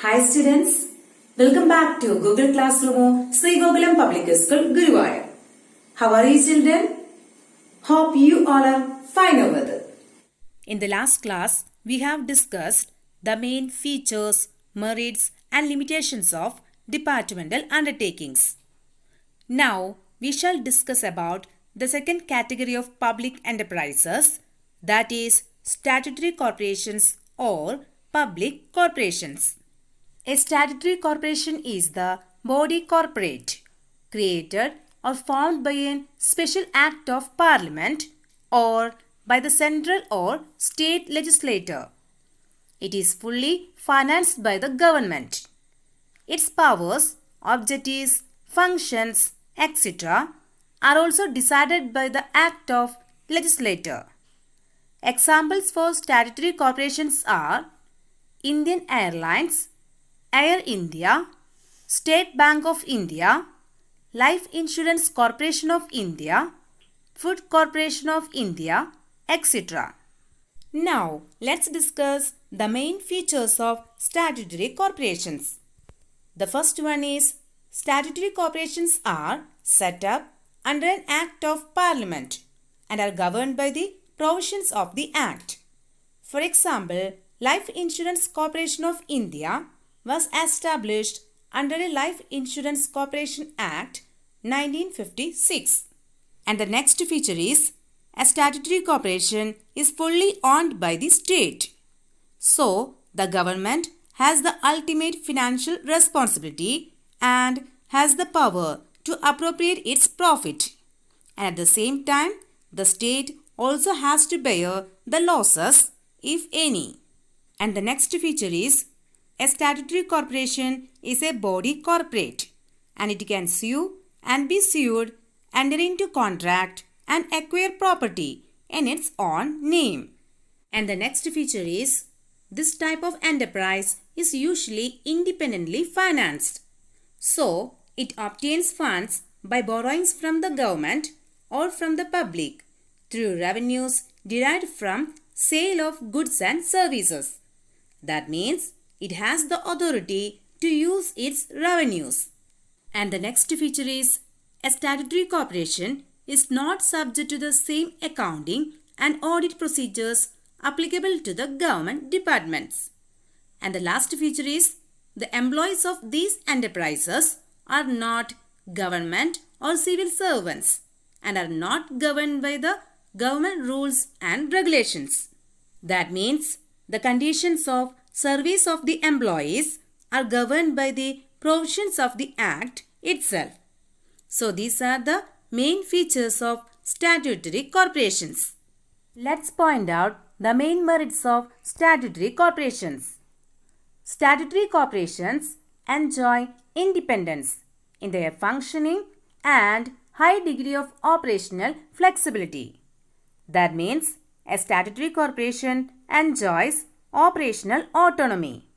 Hi students, welcome back to Google Classroom of Sri Gokulam Public School, Guruvayur. How are you children? Hope you all are fine over there. In the last class, we have discussed the main features, merits and limitations of departmental undertakings. Now, we shall discuss about the second category of public enterprises, that is statutory corporations or public corporations. A statutory corporation is the body corporate created or formed by a special act of parliament or by the central or state legislature. It is fully financed by the government. Its powers, objectives, functions, etc. are also decided by the act of legislature. Examples for statutory corporations are Indian Airlines, Air India, State Bank of India, Life Insurance Corporation of India, Food Corporation of India, etc. Now, let's discuss the main features of statutory corporations. The first one is statutory corporations are set up under an Act of Parliament and are governed by the provisions of the Act. For example, Life Insurance Corporation of India was established under a Life Insurance Corporation Act 1956. And the next feature is a statutory corporation is fully owned by the state. So, the government has the ultimate financial responsibility and has the power to appropriate its profit. And at the same time, the state also has to bear the losses, if any. And the next feature is a statutory corporation is a body corporate and it can sue and be sued, enter into contract and acquire property in its own name. And the next feature is this type of enterprise is usually independently financed. So, it obtains funds by borrowings from the government or from the public through revenues derived from sale of goods and services. That means it has the authority to use its revenues. And the next feature is a statutory corporation is not subject to the same accounting and audit procedures applicable to the government departments. And the last feature is the employees of these enterprises are not government or civil servants and are not governed by the government rules and regulations. That means the conditions of service of the employees are governed by the provisions of the Act itself. So these are the main features of statutory corporations. Let's point out the main merits of statutory corporations. Statutory corporations enjoy independence in their functioning and high degree of operational flexibility. That means a statutory corporation enjoys operational autonomy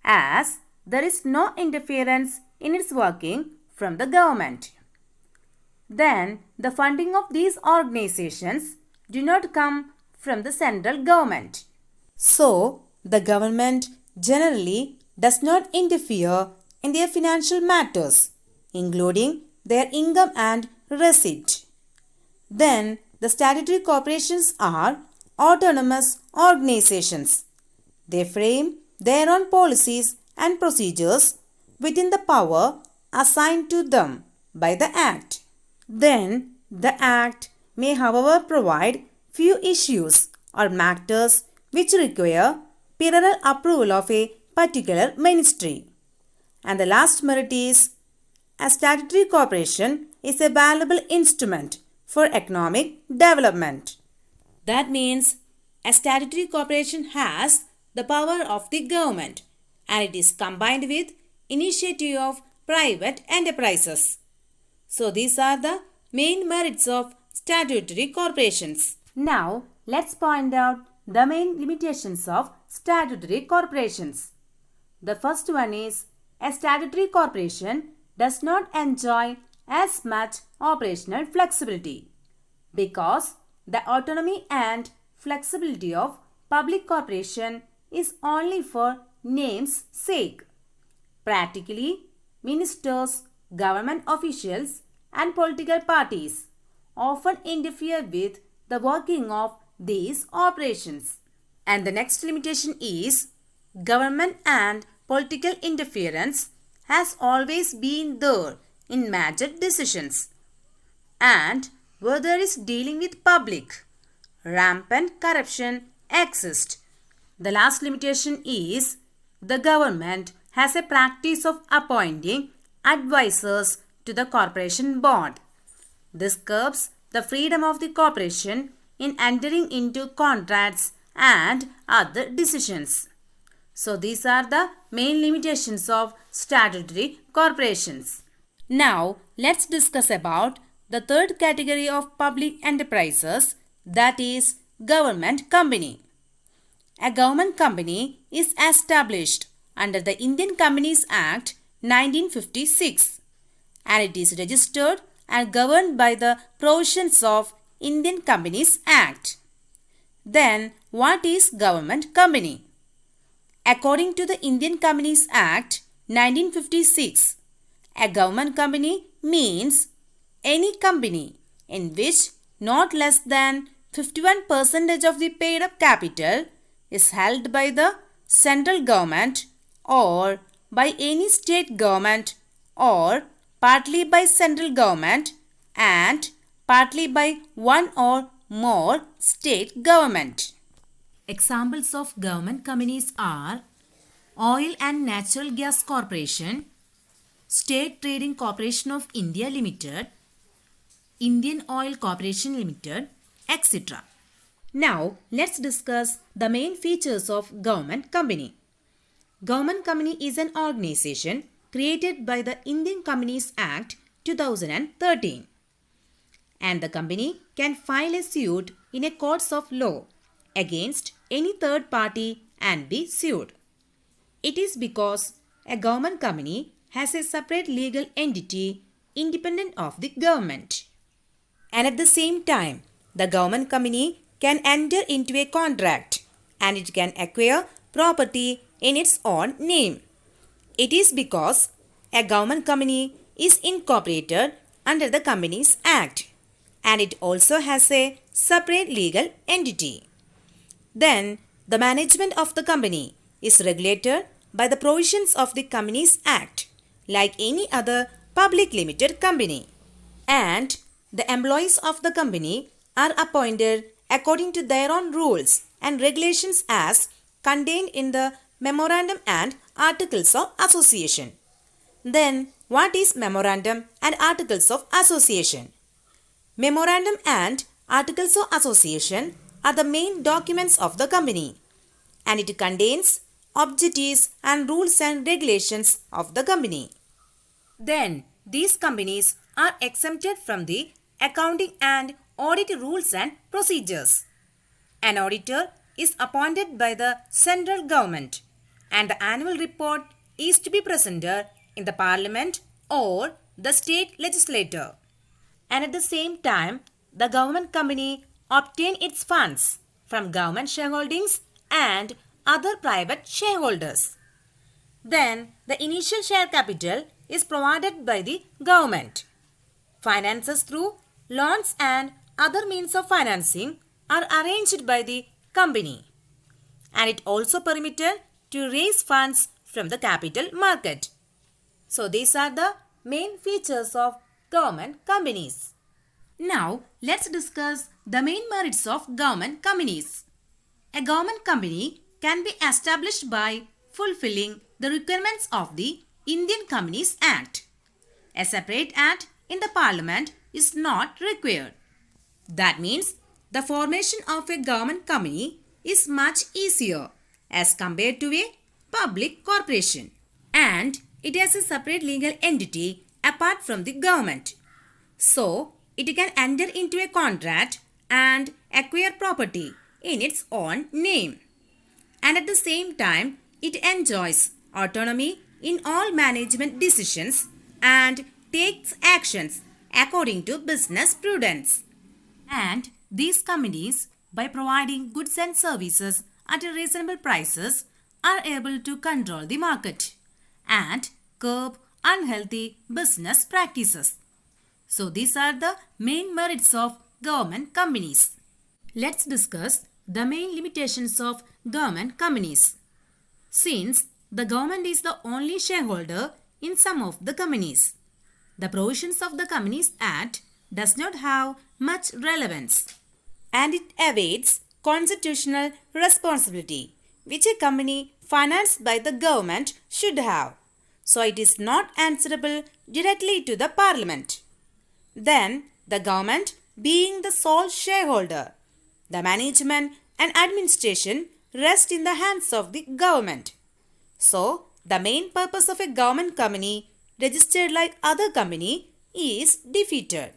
as there is no interference in its working from the government. Then the funding of these organizations do not come from the central government. So, the government generally does not interfere in their financial matters, including their income and receipt. Then, the statutory corporations are autonomous organizations. They frame their own policies and procedures within the power assigned to them by the Act. Then, the Act may however provide few issues or matters which require perennial approval of a particular ministry. And the last merit is a statutory corporation is a valuable instrument for economic development. That means a statutory corporation has the power of the government and it is combined with initiative of private enterprises. So these are the main merits of statutory corporations. Now let's point out the main limitations of statutory corporations. The first one is a statutory corporation does not enjoy as much operational flexibility because the autonomy and flexibility of public corporation is only for name's sake. Practically, ministers, government officials, and political parties often interfere with the working of these operations. And the next limitation is government and political interference has always been there in major decisions. And where there is dealing with public, rampant corruption exists. The last limitation is the government has a practice of appointing advisors to the corporation board. This curbs the freedom of the corporation in entering into contracts and other decisions. So these are the main limitations of statutory corporations. Now let's discuss about the third category of public enterprises, that is government company. A government company is established under the Indian Companies Act 1956 and it is registered and governed by the provisions of Indian Companies Act. Then what is government company? According to the Indian Companies Act 1956, a government company means any company in which not less than 51% of the paid up capital is held by the central government or by any state government or partly by central government and partly by one or more state government. Examples of government companies are Oil and Natural Gas Corporation, State Trading Corporation of India Limited, Indian Oil Corporation Limited, etc. Now let's discuss the main features of government company. Government company is an organization created by the Indian Companies Act 2013 and the company can file a suit in a courts of law against any third party and be sued. It is because a government company has a separate legal entity independent of the government. And at the same time, the government company can enter into a contract and it can acquire property in its own name. It is because a government company is incorporated under the Companies Act and it also has a separate legal entity. Then the management of the company is regulated by the provisions of the Companies Act like any other public limited company. And the employees of the company are appointed according to their own rules and regulations as contained in the Memorandum and Articles of Association. Then what is Memorandum and Articles of Association? Memorandum and Articles of Association are the main documents of the company and it contains objectives and rules and regulations of the company. Then these companies are exempted from the accounting and audit rules and procedures. An auditor is appointed by the central government and the annual report is to be presented in the parliament or the state legislature. And at the same time, the government company obtain its funds from government shareholdings and other private shareholders. Then the initial share capital is provided by the government. Finances through loans and other means of financing are arranged by the company. And it also permitted to raise funds from the capital market. So these are the main features of government companies. Now let's discuss the main merits of government companies. A government company can be established by fulfilling the requirements of the Indian Companies Act. A separate act in the parliament is not required. That means the formation of a government company is much easier as compared to a public corporation and it has a separate legal entity apart from the government. So it can enter into a contract and acquire property in its own name. And at the same time, it enjoys autonomy in all management decisions and takes actions according to business prudence. And these companies, by providing goods and services at reasonable prices, are able to control the market. And curb unhealthy business practices. So these are the main merits of government companies. Let's discuss the main limitations of government companies. Since the government is the only shareholder in some of the companies, the provisions of the Companies Act does not have much relevance, and it evades constitutional responsibility which a company financed by the government should have. So it is not answerable directly to the Parliament. Then the government being the sole shareholder, the management and administration rest in the hands of the government. So the main purpose of a government company registered like other company is defeated.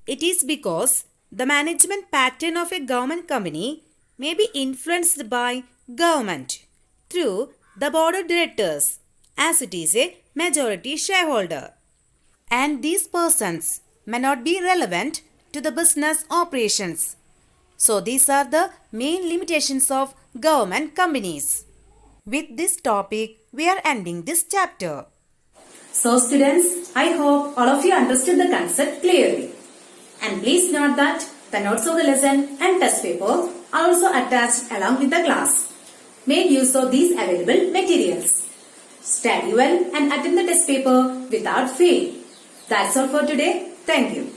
It is because the management pattern of a government company may be influenced by government through the board of directors, as it is a majority shareholder. And these persons may not be relevant to the business operations. So these are the main limitations of government companies. With this topic, we are ending this chapter. So students, I hope all of you understood the concept clearly. And please note that the notes of the lesson and test paper are also attached along with the class. Make use of these available materials. Study well and attend the test paper without fail. That's all for today. Thank you.